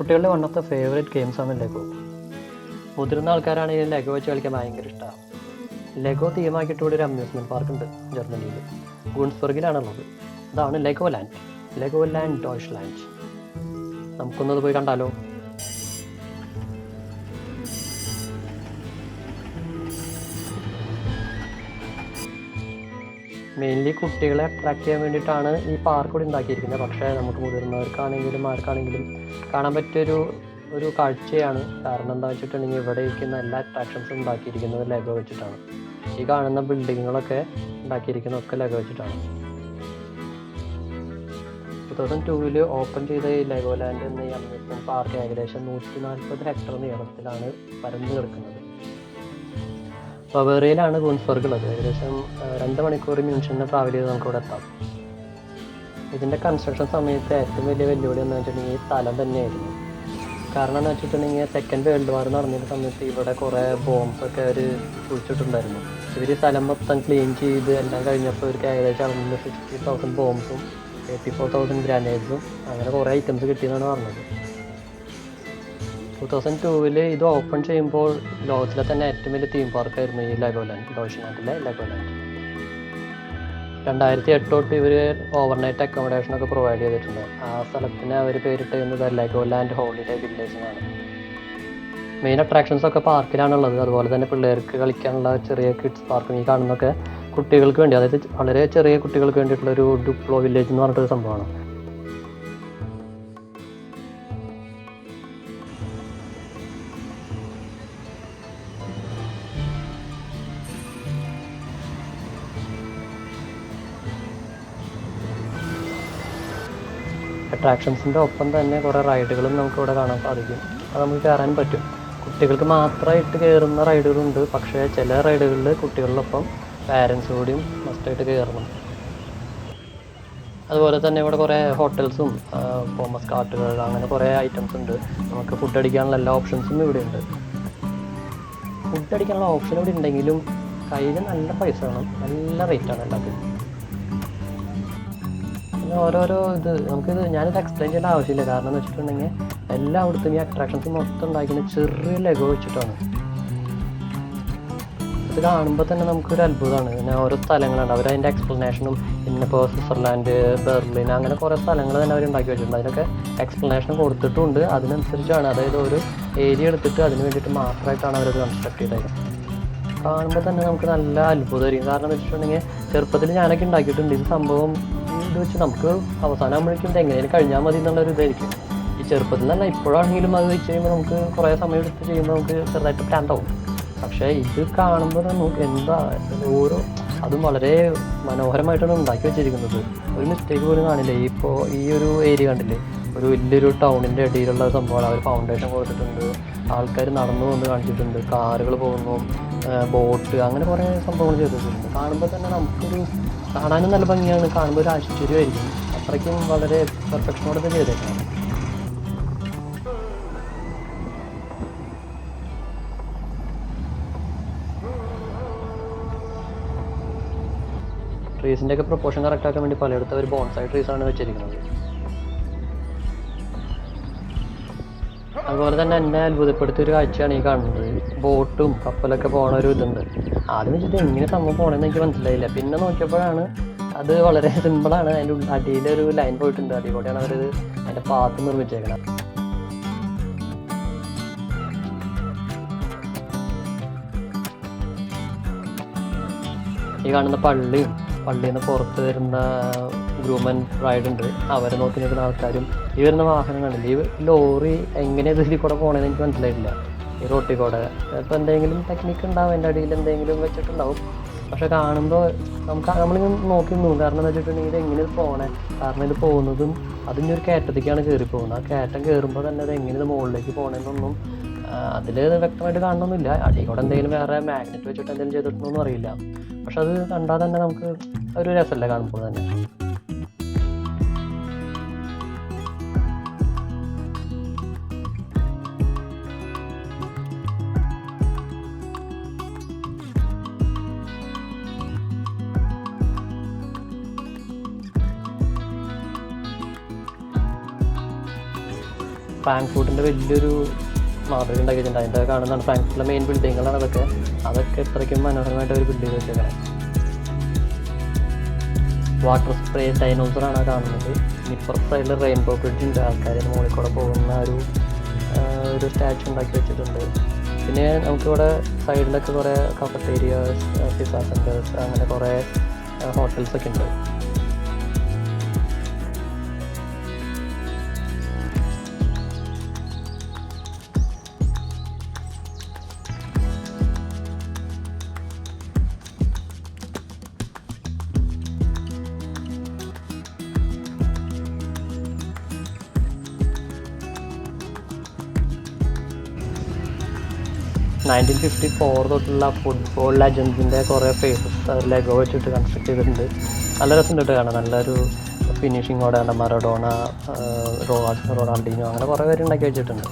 കുട്ടികളുടെ one of the favourite ഗെയിംസാണ് Lego. മുതിർന്ന ആൾക്കാരാണെങ്കിൽ ലെഗോ വെച്ച് കളിക്കാൻ ഭയങ്കര ഇഷ്ടമാണ്. ലെഗോ തീമാക്കിയിട്ട് ഇവിടെ ഒരു അമ്യൂസ്മെൻറ്റ് പാർക്ക് ഉണ്ട് ജർമ്മനിയിൽ, ഗൂൺസ്ബർഗിലാണുള്ളത്. ഇതാണ് ലെഗോ ലാൻഡ് ഡോയ്ച്ച്ലാൻഡ്. നമുക്കൊന്നത് പോയി കണ്ടാലോ? മെയിൻലി കുട്ടികളെ അട്രാക്ട് ചെയ്യാൻ വേണ്ടിയിട്ടാണ് ഈ പാർക്ക് ഇവിടെ ഉണ്ടാക്കിയിരിക്കുന്നത്. പക്ഷേ നമുക്ക് മുതിർന്നവർക്കാണെങ്കിലും ആർക്കാണെങ്കിലും കാണാൻ പറ്റിയൊരു കാഴ്ചയാണ്. കാരണം എന്താ വെച്ചിട്ടുണ്ടെങ്കിൽ ഇവിടെ ഇരിക്കുന്ന എല്ലാ അട്രാക്ഷൻസും ഉണ്ടാക്കിയിരിക്കുന്നത് ലെഗോ വെച്ചിട്ടാണ്. ഈ കാണുന്ന ബിൽഡിങ്ങുകളൊക്കെ ഉണ്ടാക്കിയിരിക്കുന്നതൊക്കെ ലെഗോ വെച്ചിട്ടാണ്. 2002 ഓപ്പൺ ചെയ്ത ഈ ലെഗോ ലാൻഡ് എന്ന ഈ അമ്യൂസ്മെൻറ്റ് പാർക്ക് ഏകദേശം 140 ഹെക്ടർ നീളത്തിലാണ് പരന്നു കിടക്കുന്നത്. ബവേറിയയിലാണ് ഗൂൺസ്ബർഗ് ഉള്ളത്. ഏകദേശം 2 മണിക്കൂർ മ്യൂൺഷനിൽ ട്രാവൽ ചെയ്ത് നമുക്കിവിടെ എത്താം. ഇതിൻ്റെ കൺസ്ട്രക്ഷൻ സമയത്ത് ഏറ്റവും വലിയ വെല്ലുവിളി എന്ന് വെച്ചിട്ടുണ്ടെങ്കിൽ ഈ സ്ഥലം തന്നെയായിരുന്നു. കാരണം എന്ന് വെച്ചിട്ടുണ്ടെങ്കിൽ സെക്കൻഡ് വേൾഡ് വാർ നടന്നിരുന്ന സമയത്ത് ഇവിടെ കുറേ ബോംബൊക്കെ അവർ കുഴിച്ചിട്ടുണ്ടായിരുന്നു. ഇവർ ഈ സ്ഥലം മൊത്തം ക്ലീൻ ചെയ്ത് എല്ലാം കഴിഞ്ഞപ്പോൾ ഇവർക്ക് ഏകദേശം 160,000 ബോംബ്സും 84,000 ഗ്രാനേഡ്സും അങ്ങനെ കുറേ ഐറ്റംസ് കിട്ടിയെന്നാണ് പറഞ്ഞത്. 2002 ഇത് ഓപ്പൺ ചെയ്യുമ്പോൾ ലോകത്തിലെ തന്നെ ഏറ്റവും വലിയ തീം പാർക്കായിരുന്നു ഈ ലെഗോ ലാൻഡ്, ഡോയ്ച്ച്ലാൻഡിലെ ലെഗോ ലാൻഡ്. 2008 തൊട്ട് ഇവർ ഓവർനൈറ്റ് അക്കോമഡേഷനൊക്കെ പ്രൊവൈഡ് ചെയ്തിട്ടുണ്ട്. ആ സ്ഥലത്തിന് അവർ പേരിട്ടിരുന്നത് ലെഗോ ലാൻഡ് ഹോളിഡേ വില്ലേജ് എന്നാണ്. മെയിൻ അട്രാക്ഷൻസൊക്കെ പാർക്കിലാണുള്ളത്. അതുപോലെ തന്നെ പിള്ളേർക്ക് കളിക്കാനുള്ള ചെറിയ കിഡ്സ് പാർക്കും ഈ കാണുന്നതൊക്കെ കുട്ടികൾക്ക് വേണ്ടി, അതായത് വളരെ ചെറിയ കുട്ടികൾക്ക് വേണ്ടിയിട്ടുള്ളൊരു ഡുപ്ലോ വില്ലേജ് എന്ന് പറഞ്ഞിട്ടൊരു സംഭവമാണ്. അട്രാക്ഷൻസിൻ്റെ ഒപ്പം തന്നെ കുറേ റൈഡുകളും നമുക്കിവിടെ കാണാൻ സാധിക്കും. അത് നമുക്ക് കയറാൻ പറ്റും. കുട്ടികൾക്ക് മാത്രമായിട്ട് കയറുന്ന റൈഡുകളുണ്ട്. പക്ഷേ ചില റൈഡുകളിൽ കുട്ടികളിലൊപ്പം പാരൻസ് കൂടിയും മസ്റ്റായിട്ട് കയറണം. അതുപോലെ തന്നെ ഇവിടെ കുറേ ഹോട്ടൽസും പോമസ് കാർട്ടുകൾ അങ്ങനെ കുറേ ഐറ്റംസ് ഉണ്ട്. നമുക്ക് ഫുഡ് അടിക്കാനുള്ള എല്ലാ ഓപ്ഷൻസും ഇവിടെ ഉണ്ട്. ഫുഡ് അടിക്കാനുള്ള ഓപ്ഷൻ ഇവിടെ ഉണ്ടെങ്കിലും കയ്യിൽ നല്ല പൈസ വേണം, നല്ല റേറ്റാണ് എല്ലാത്തിനും. ഓരോരോ ഞാനിത് എക്സ്പ്ലെയിൻ ചെയ്യേണ്ട ആവശ്യമില്ല. കാരണം എന്ന് വെച്ചിട്ടുണ്ടെങ്കിൽ എല്ലായിടത്തും ഈ അട്രാക്ഷൻസ് മൊത്തം ഉണ്ടാക്കുന്ന ചെറിയ ലെഗോ വെച്ചിട്ടാണ്. ഇത് കാണുമ്പോൾ തന്നെ നമുക്കൊരു അത്ഭുതമാണ്. പിന്നെ ഓരോ സ്ഥലങ്ങളുണ്ട്, അവരതിൻ്റെ എക്സ്പ്ലനേഷനും ഇന്നിപ്പോൾ സ്വിറ്റ്സർലാൻഡ്, ബെർലിൻ അങ്ങനെ കുറേ സ്ഥലങ്ങൾ തന്നെ അവർ ഉണ്ടാക്കി വെച്ചിട്ടുണ്ട്. അതിനൊക്കെ എക്സ്പ്ലനേഷൻ കൊടുത്തിട്ടുണ്ട്. അതിനനുസരിച്ചാണ്, അതായത് ഒരു ഏരിയ എടുത്തിട്ട് അതിന് വേണ്ടിയിട്ട് മാത്രമായിട്ടാണ് അവരത് കൺസ്ട്രക്ട് ചെയ്തത്. കാണുമ്പോൾ തന്നെ നമുക്ക് നല്ല അത്ഭുതമായിരിക്കും. കാരണം എന്ന് വെച്ചിട്ടുണ്ടെങ്കിൽ ചെറുപ്പത്തിൽ ഞാനൊക്കെ ഉണ്ടാക്കിയിട്ടുണ്ട്. ഇത് സംഭവം ഇത് വെച്ച് നമുക്ക് അവസാനമാകുമ്പോഴേക്കും ഇത് എങ്ങനെയും കഴിഞ്ഞാൽ മതി എന്നുള്ളൊരു ഇതായിരിക്കും. ഈ ചെറുപ്പത്തിൽ തന്നെ ഇപ്പോഴാണെങ്കിലും അത് വെച്ച് കഴിയുമ്പോൾ നമുക്ക് കുറേ സമയം എടുത്ത് ചെയ്യുമ്പോൾ നമുക്ക് ചെറുതായിട്ട് പ്രാന്താവും. പക്ഷേ ഇത് കാണുമ്പോൾ നമുക്ക് എന്താ അതും വളരെ മനോഹരമായിട്ടാണ് ഉണ്ടാക്കി വെച്ചിരിക്കുന്നത്. ഒരു മിസ്റ്റേക്ക് പോലും കാണില്ല. ഇപ്പോൾ ഈ ഒരു ഏരിയ കണ്ടില്ലേ, ഒരു വലിയൊരു ടൗണിൻ്റെ ഇടയിലുള്ള സംഭവമാണ്. അവർ ഫൗണ്ടേഷൻ കൊടുത്തിട്ടുണ്ട്, ആൾക്കാർ നടന്നു പോകുന്നത് കാണിച്ചിട്ടുണ്ട്, കാറുകൾ പോകുന്നു, ബോട്ട് അങ്ങനെ കുറേ സംഭവങ്ങൾ ചെയ്തിട്ടുണ്ട്. കാണുമ്പോൾ തന്നെ കാണാനും നല്ല ഭംഗിയാണ്, കാണുമ്പോൾ ഒരു ആശ്ചര്യമായിരിക്കും. അത്രയ്ക്കും വളരെ പെർഫെക്ഷനോടെ തന്നെ ചെയ്തേക്കണം. ട്രീസിൻ്റെയൊക്കെ പ്രൊപ്പോർഷൻ കറക്റ്റ് ആക്കാൻ വേണ്ടി പലയിടത്തും ഒരു ബോൺസായി ട്രീസാണ് വെച്ചിരിക്കുന്നത്. അതുപോലെ തന്നെ എന്നെ അത്ഭുതപ്പെടുത്തിയ ഒരു കാഴ്ചയാണ് ഈ കാണുന്നത്. ബോട്ടും കപ്പലൊക്കെ പോകണ ഒരു ഇതുണ്ട്. ആദ്യം വെച്ചിട്ട് എങ്ങനെ സംഭവം പോകണമെന്ന് എനിക്ക് മനസ്സിലായില്ല. പിന്നെ നോക്കിയപ്പോഴാണ് അത് വളരെ സിമ്പിളാണ്. അതിൻ്റെ അടിയിലൊരു ലൈൻ പോയിട്ടുണ്ട്, അതിലൂടെയാണ് അവരത് അതിൻ്റെ പാത്ത് നിർമ്മിച്ചേക്കുന്നത്. ഈ കാണുന്ന പള്ളിയിൽ നിന്ന് പുറത്ത് വരുന്ന ഗ്രൂം ആൻഡ് ബ്രൈഡ് ഉണ്ട്. അവരെ നോക്കി നിൽക്കുന്ന ആൾക്കാരും ഈ വരുന്ന വാഹനങ്ങളില്ല. ഈ ലോറി എങ്ങനെയാണ് ഇതിൽ കൂടെ പോകണമെന്ന് എനിക്ക് മനസ്സിലായിട്ടില്ല. ഈ റോട്ടിൽ കൂടെ ചിലപ്പോൾ എന്തെങ്കിലും ടെക്നിക്ക് ഉണ്ടാവും, അതിൻ്റെ അടിയിൽ എന്തെങ്കിലും വെച്ചിട്ടുണ്ടാവും. പക്ഷെ കാണുമ്പോൾ നമ്മളിങ്ങനെ നോക്കി നിന്നു. കാരണം എന്ന് വെച്ചിട്ടുണ്ടെങ്കിൽ ഇത് എങ്ങനെ പോകണേ, കാരണം ഇത് പോകുന്നതും അതിൻ്റെ ഒരു കയറ്റത്തേക്കാണ് കയറി പോകുന്നത്. ആ കയറ്റം കയറുമ്പോൾ തന്നെ അത് എങ്ങനെ ഇത് മുകളിലേക്ക് പോകണമെന്നൊന്നും അതിൽ വ്യക്തമായിട്ട് കാണണമെന്നില്ല. അടിയിൽ കൂടെ എന്തെങ്കിലും വേറെ മാഗ്നറ്റ് വെച്ചിട്ട് എന്തെങ്കിലും ചെയ്തിട്ടുണ്ടോന്നും അറിയില്ല. പക്ഷെ അത് കണ്ടാൽ തന്നെ നമുക്ക് ഒരു രസമല്ലേ കാണുമ്പോൾ തന്നെ. ഫ്രാങ്ക്ഫൂട്ടിൻ്റെ വലിയൊരു മാതൃക ഉണ്ടാക്കി വെച്ചിട്ടുണ്ട്. അതിൻ്റെ കാണുന്നതാണ് ഫ്രാങ്ക്ഫൂട്ടിലെ മെയിൻ ബിൽഡിങ്ങുകളാണ് അതൊക്കെ ഇത്രയ്ക്കും മനോഹരമായിട്ട് ഒരു ബിൽഡിംഗ് വെച്ചേക്കണേ. വാട്ടർ സ്പ്രേ ഡൈനോസറാണ് കാണുന്നത്. ഇപ്പുറത്തെ സൈഡിൽ റെയിൻബോ ബ്രിഡ്ജ് ഉണ്ട്, ആൾക്കാർ മുകളിൽ കൂടെ പോകുന്ന ഒരു സ്റ്റാച്ചു ഉണ്ടാക്കി വെച്ചിട്ടുണ്ട്. പിന്നെ നമുക്കിവിടെ സൈഡിലൊക്കെ കുറേ കഫറ്റേരിയാസ്, പിസ്സ സെൻറ്റേഴ്സ്, അങ്ങനെ കുറേ ഹോട്ടൽസൊക്കെ ഉണ്ട്. നയൻറ്റീൻ 1954 തൊട്ടുള്ള ഫുട്ബോൾ ലെജൻസിൻ്റെ കുറേ ഫേസസ് ലെഗോ വെച്ചിട്ട് കൺസ്ട്രക്ട് ചെയ്തിട്ടുണ്ട്. നല്ല രസമുണ്ട് കാണാൻ. നല്ലൊരു ഫിനിഷിങ്ങോടെ ഉണ്ട്. മറഡോണ, റൊണാൾഡീനോ, അങ്ങനെ കുറേ പേര് ഉണ്ടാക്കി വെച്ചിട്ടുണ്ട്.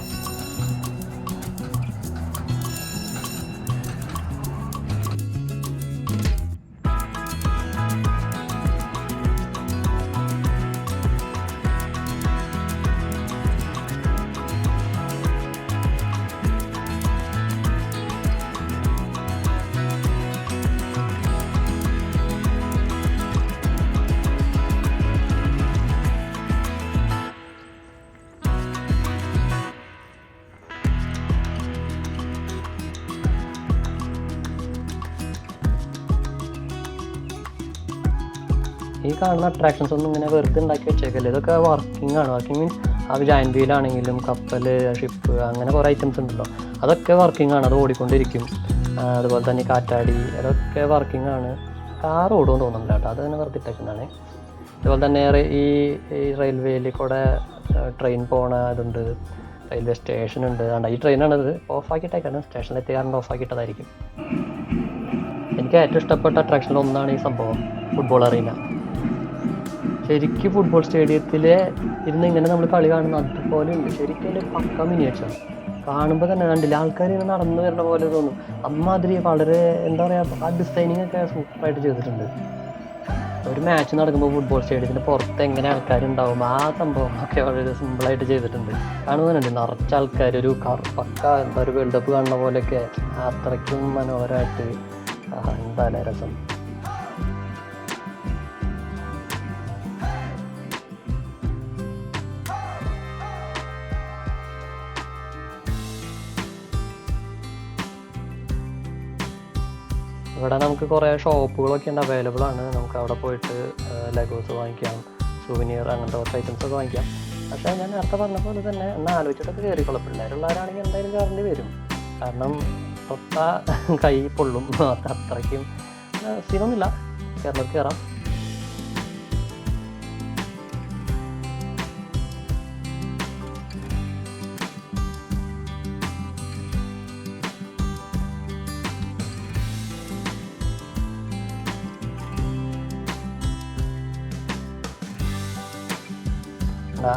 ഈ കാണുന്ന അട്രാക്ഷൻസ് ഒന്നും ഇങ്ങനെ വെറുതെ ഉണ്ടാക്കി വെച്ചേക്കല്ലേ. ഇതൊക്കെ വർക്കിംഗ് ആണ്. വർക്കിംഗ് മീൻസ് ആ ജയൻറ്റ് വീലാണെങ്കിലും കപ്പൽ, ഷിപ്പ്, അങ്ങനെ കുറേ ഐറ്റംസ് ഉണ്ടല്ലോ, അതൊക്കെ വർക്കിംഗ് ആണ്. അത് ഓടിക്കൊണ്ടിരിക്കും. അതുപോലെ തന്നെ കാറ്റാടി, അതൊക്കെ വർക്കിംഗ് ആണ്. കാർ ഓടുമെന്ന് തോന്നുന്നില്ല കേട്ടോ, അത് തന്നെ വെറുതെ ഇട്ടേക്കുന്നതാണ്. അതുപോലെ തന്നെ ഈ റെയിൽവേയിൽ കൂടെ ട്രെയിൻ പോണ ഇതുണ്ട്, റെയിൽവേ സ്റ്റേഷൻ ഉണ്ട്. ഈ ട്രെയിനാണിത് ഓഫാക്കിയിട്ടേക്കാണ്, സ്റ്റേഷനിലെത്തിയാറുണ്ട് ഓഫാക്കിയിട്ടതായിരിക്കും. എനിക്ക് ഏറ്റവും ഇഷ്ടപ്പെട്ട അട്രാക്ഷനിൽ ഒന്നാണ് ഈ സംഭവം, ഫുട്ബോൾ അറീന. ശരിക്കും ഫുട്ബോൾ സ്റ്റേഡിയത്തിൽ ഇരുന്ന് ഇങ്ങനെ നമ്മൾ കളി കാണുന്ന അതുപോലെ ഉണ്ട്. ശരിക്കും അതിൻ്റെ പക്ക മിനിയേച്ചർ കാണുമ്പോൾ തന്നെ കണ്ടില്ല, ആൾക്കാർ ഇങ്ങനെ നടന്നു വരുന്ന പോലെ തോന്നും. അമ്മാതിരി വളരെ എന്താ പറയുക, ആ ഡിസൈനിങ് ഒക്കെ സൂപ്പറായിട്ട് ചെയ്തിട്ടുണ്ട്. ഒരു മാച്ച് നടക്കുമ്പോൾ ഫുട്ബോൾ സ്റ്റേഡിയത്തിൻ്റെ പുറത്ത് എങ്ങനെ ആൾക്കാരുണ്ടാവും, ആ സംഭവം ഒക്കെ വളരെ സിമ്പിളായിട്ട് ചെയ്തിട്ടുണ്ട്. കാണുന്നുണ്ട് നിറച്ച ആൾക്കാർ, ഒരു പക്ക എന്താ ഒരു വേൾഡ് കപ്പ് കാണുന്ന പോലെയൊക്കെ അത്രയ്ക്കും മനോഹരമായിട്ട്. എന്താ രസം. ഇവിടെ നമുക്ക് കുറേ ഷോപ്പുകളൊക്കെ ഉണ്ട്, അവൈലബിൾ ആണ്. നമുക്ക് അവിടെ പോയിട്ട് ലെഗോസ് വാങ്ങിക്കാം, സുവനീർ, അങ്ങനത്തെ കുറച്ച് ഐറ്റംസ് ഒക്കെ വാങ്ങിക്കാം. പക്ഷേ ഞാൻ നേരത്തെ പറഞ്ഞ പോലെ തന്നെ ഒന്ന് ആലോചിച്ചിട്ടൊക്കെ കയറിക്കൊള്ളാം. പിള്ളേരുള്ളവരാണെങ്കിൽ എന്തായാലും കയറേണ്ടി വരും, കാരണം തൊട്ട കൈ പൊള്ളും. അത്രയ്ക്കും സീനൊന്നുമില്ല, കയറുന്നവർക്ക് കയറാം.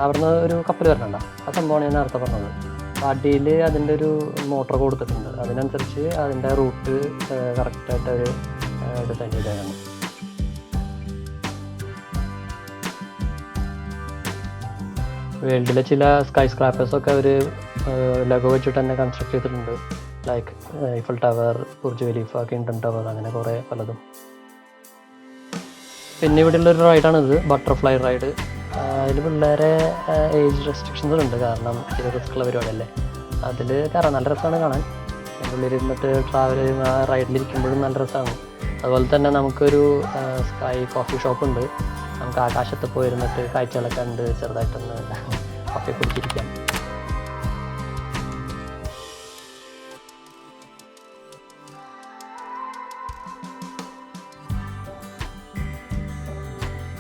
അവിടുന്ന് ഒരു കപ്പൽ വരണുണ്ട്, ആ സംഭവമാണ് ഞാൻ നേരത്തെ പറഞ്ഞത്. അടിയിൽ അതിൻ്റെ ഒരു മോട്ടർ കൊടുത്തിട്ടുണ്ട്, അതിനനുസരിച്ച് അതിൻ്റെ റൂട്ട് കറക്റ്റായിട്ട് അവർ ഡിസൈൻ ചെയ്തതാണ്. വേൾഡിലെ ചില സ്കൈ സ്ക്രാപ്പേഴ്സൊക്കെ അവർ ലെഗോ വെച്ചിട്ട് തന്നെ കൺസ്ട്രക്ട് ചെയ്തിട്ടുണ്ട്. Like Eiffel tower, Burj Khalifa, kingdom tower, അങ്ങനെ കുറേ പലതും. പിന്നെ ഇവിടെയുള്ളൊരു റൈഡാണിത്, ബട്ടർഫ്ലൈ റൈഡ്. അതിൽ പിള്ളേരെ ഏജ് റെസ്ട്രിക്ഷൻസ് ഉണ്ട്, കാരണം ഇത് റിസ്ക്കുള്ള പരിപാടിയല്ലേ. അതിൽ കയറാം, നല്ല രസമാണ് കാണാൻ. ഉള്ളിൽ ഇരുന്നിട്ട് ട്രാവൽ ചെയ്യുന്ന റൈഡിലിരിക്കുമ്പോഴും നല്ല രസമാണ്. അതുപോലെ തന്നെ നമുക്കൊരു സ്കൈ കോഫി ഷോപ്പ് ഉണ്ട്, നമുക്ക് ആകാശത്ത് പോയിരുന്നിട്ട് കാഴ്ചകളൊക്കെ കണ്ട് ചെറുതായിട്ടൊന്ന് കോഫി കുടിച്ചിരിക്കാം.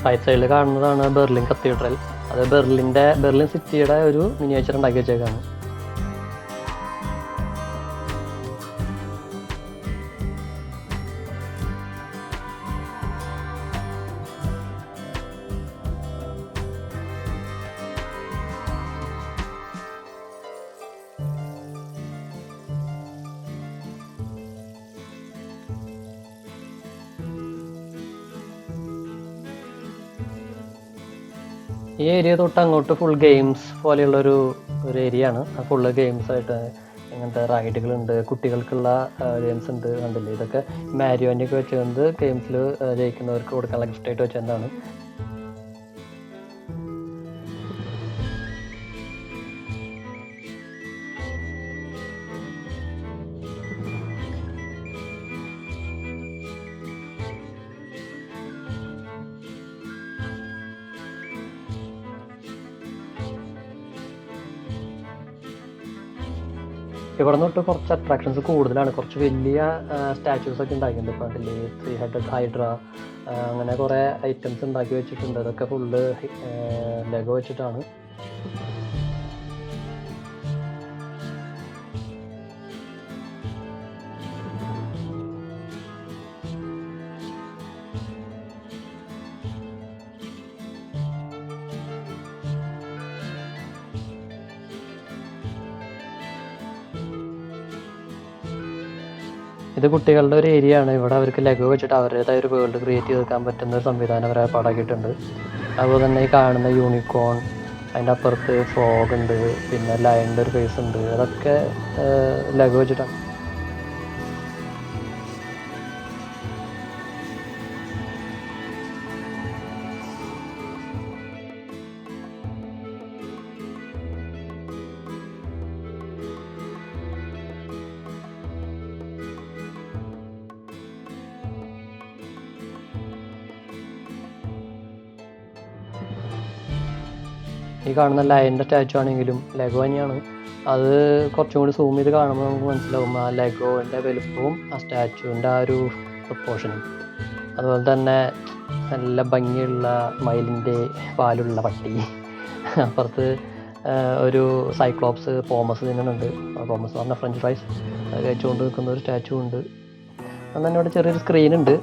റൈറ്റ് സൈഡിൽ കാണുന്നതാണ് ബെർലിൻ കത്തീഡ്രൽ. അത് ബെർലിൻ സിറ്റിയുടെ ഒരു മിനിയേച്ചർ ഉണ്ടാക്കി വെച്ചേക്കാണ്. ഈ ഏരിയ തൊട്ട് അങ്ങോട്ട് ഫുൾ ഗെയിംസ് പോലെയുള്ളൊരു ഒരു ഏരിയ ആണ്. ഫുള്ള് ഗെയിംസായിട്ട് ഇങ്ങനത്തെ റൈഡുകളുണ്ട്, കുട്ടികൾക്കുള്ള ഗെയിംസ് ഉണ്ട്. കണ്ടില്ലേ, ഇതൊക്കെ മാരിയോൻ്റെയൊക്കെ വെച്ചുകൊണ്ട് ഗെയിംസിൽ ജയിക്കുന്നവർക്ക് കൊടുക്കാനുള്ള ഗിഫ്റ്റായിട്ട് വെച്ചതാണ്. ഇവിടെ നിന്ന് തൊട്ട് കുറച്ച് അട്രാക്ഷൻസ് കൂടുതലാണ്. കുറച്ച് വലിയ സ്റ്റാച്യൂസ് ഒക്കെ ഉണ്ടാക്കിയിട്ടുണ്ട്. ഇപ്പോൾ അതിൽ 3 ഹെഡഡ് ഹൈഡ്ര, അങ്ങനെ കുറേ ഐറ്റംസ് ഉണ്ടാക്കി വെച്ചിട്ടുണ്ട്. അതൊക്കെ ഫുള്ള് ലെഗോ വെച്ചിട്ടാണ്. ഇത് കുട്ടികളുടെ ഒരു ഏരിയ ആണ്. ഇവിടെ അവർക്ക് ലെഗോ വെച്ചിട്ട് അവരുടേതായ ഒരു വേൾഡ് ക്രിയേറ്റ് ചെയ്തെടുക്കാൻ പറ്റുന്ന ഒരു സംവിധാനം അവരെ പാടാക്കിയിട്ടുണ്ട്. അതുപോലെ തന്നെ ഈ കാണുന്ന യൂണിക്കോൺ, അതിൻ്റെ അപ്പുറത്ത് ഫ്രോഗ് ഉണ്ട്, പിന്നെ ലയണിൻ്റെ ഒരു ഫേസ് ഉണ്ട്. അതൊക്കെ ലെഗോ വെച്ചിട്ടാണ്. ഈ കാണുന്ന ലയണിൻ്റെ സ്റ്റാച്ചു ആണെങ്കിലും ലെഗോ തന്നെയാണ്. അത് കുറച്ചും കൂടി സൂം ചെയ്ത് കാണുമ്പോൾ നമുക്ക് മനസ്സിലാവും ആ ലെഗോൻ്റെ വലുപ്പവും ആ സ്റ്റാച്ചുവിൻ്റെ ആ ഒരു പ്രൊപ്പോർഷനും. അതുപോലെ തന്നെ നല്ല ഭംഗിയുള്ള മയിലിൻ്റെ പാലുള്ള പട്ടി, അപ്പുറത്ത് ഒരു സൈക്ലോപ്സ് പോമസ് തിന്നുന്നുണ്ട്. പോമസ് പറഞ്ഞ ഫ്രഞ്ച് ഫ്രൈസ് കഴിച്ചുകൊണ്ട് നിൽക്കുന്ന ഒരു സ്റ്റാച്ചു ഉണ്ട്. അന്ന് തന്നെ ഇവിടെ ചെറിയൊരു സ്ക്രീൻ ഉണ്ട്,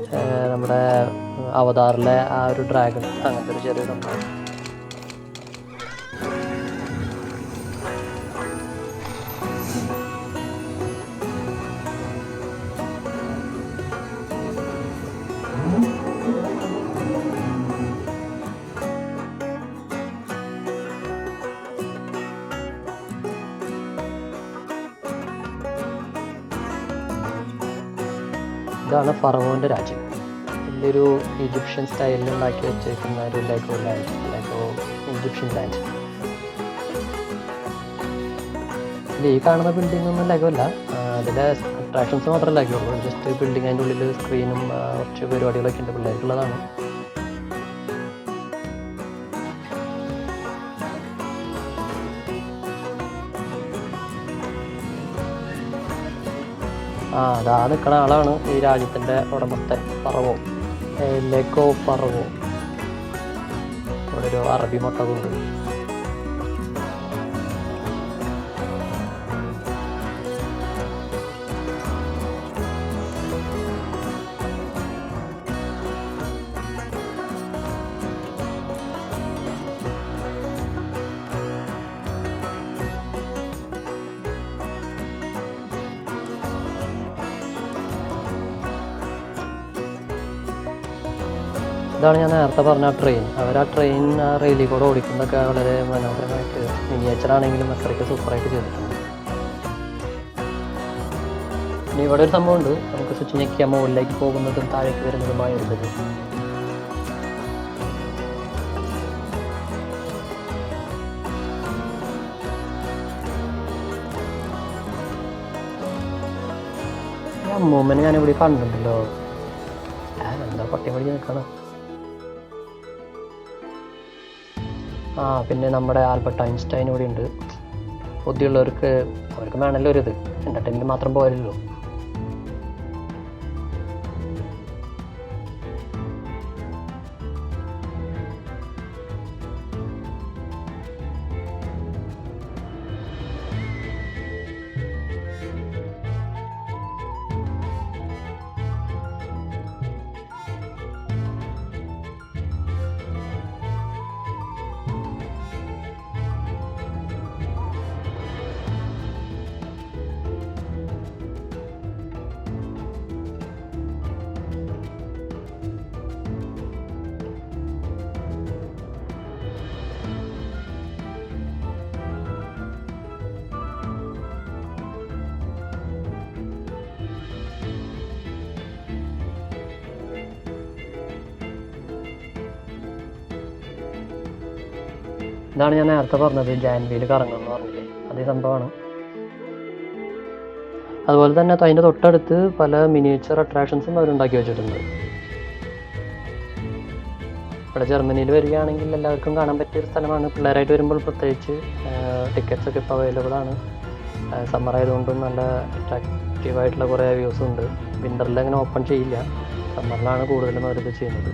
നമ്മുടെ അവതാറിലെ ആ ഒരു ഡ്രാഗൺ, അങ്ങനത്തെ ഒരു ചെറിയ സംഭവം. ഇതാണ് ഫറവോൻ്റെ രാജ്യം. വലിയൊരു ഈജിപ്ഷ്യൻ സ്റ്റൈലിൽ ഉണ്ടാക്കി വെച്ചേക്കുന്ന ഒരു ലെഗോ ലാൻഡ്, ലെഗോ ഈജിപ്ഷ്യൻ ലാൻഡ്. ഈ കാണുന്ന ബിൽഡിംഗ് ഒന്നും ലെഗോ അല്ല, അതിലെ അട്രാക്ഷൻസ് മാത്രമേ ലെഗോ ഉള്ളൂ. ജസ്റ്റ് ബിൽഡിംഗ്, അതിൻ്റെ ഉള്ളിൽ സ്ക്രീനും കുറച്ച് പരിപാടികളൊക്കെ ഉണ്ട്, പിള്ളേർക്കുള്ളതാണ്. അതാ നിൽക്കുന്ന ആളാണ് ഈ രാജ്യത്തിൻ്റെ ഉടമസ്ഥൻ, ഫറവോ, ലെഗോ ഫറവോ. ഇവിടെ ഒരു അറബി മൊട്ടകുണ്ട്. ഇതാണ് ഞാൻ നേരത്തെ പറഞ്ഞ ട്രെയിൻ. അവർ ആ ട്രെയിൻ ആ റെയിലിൽ കൂടെ ഓടിക്കുന്നതൊക്കെ വളരെ മനോഹരമായിട്ട്, മിനിയേച്ചറാണെങ്കിലും അത്രയ്ക്ക് സൂപ്പറായിട്ട് ചെയ്തിട്ടുണ്ട്. ഇനി ഇവിടെ ഒരു സംഭവമുണ്ട്, നമുക്ക് സ്വിച്ച് ഞെക്കിയാൽ മുകളിലേക്ക് പോകുന്നതും താഴേക്ക് വരുന്നതുമായ ഒരു ഇത്. ഈ അമ്മൂമ്മനെ ഞാനിവിടെ കണ്ടിട്ടുണ്ടല്ലോ, എന്താ പട്ടിയും പഠിച്ച് നിൽക്കണം. പിന്നെ നമ്മുടെ ആൽബർട്ട് ഐൻസ്റ്റൈൻ ഇവിടെ ഉണ്ട്. ബുദ്ധിയുള്ളവർക്ക് അവർക്ക് വേണമല്ലോ ഒരു ഇത്, എൻ്റർടൈൻമെൻറ്റ് മാത്രം പോരല്ലോ. ഇതാണ് ഞാൻ നേരത്തെ പറഞ്ഞത് ജാൻവിയിൽ കറങ്ങും എന്ന് പറഞ്ഞില്ലേ, അതേ സംഭവമാണ്. അതുപോലെ തന്നെ അതിൻ്റെ തൊട്ടടുത്ത് പല മിനിയേച്ചർ അട്രാക്ഷൻസും അവരുണ്ടാക്കി വെച്ചിട്ടുണ്ട്. ഇവിടെ ജർമ്മനിയിൽ വരികയാണെങ്കിൽ എല്ലാവർക്കും കാണാൻ പറ്റിയൊരു സ്ഥലമാണ്. പിള്ളേരായിട്ട് വരുമ്പോൾ പ്രത്യേകിച്ച് ടിക്കറ്റ്സ് ഒക്കെ ഇപ്പോൾ അവൈലബിൾ ആണ്. സമ്മർ ആയതുകൊണ്ടും നല്ല അട്രാക്റ്റീവായിട്ടുള്ള കുറേ വ്യൂസ് ഉണ്ട്. വിൻ്ററിൽ അങ്ങനെ ഓപ്പൺ ചെയ്യില്ല, സമ്മറിലാണ് കൂടുതലും അവരിത് ചെയ്യുന്നത്.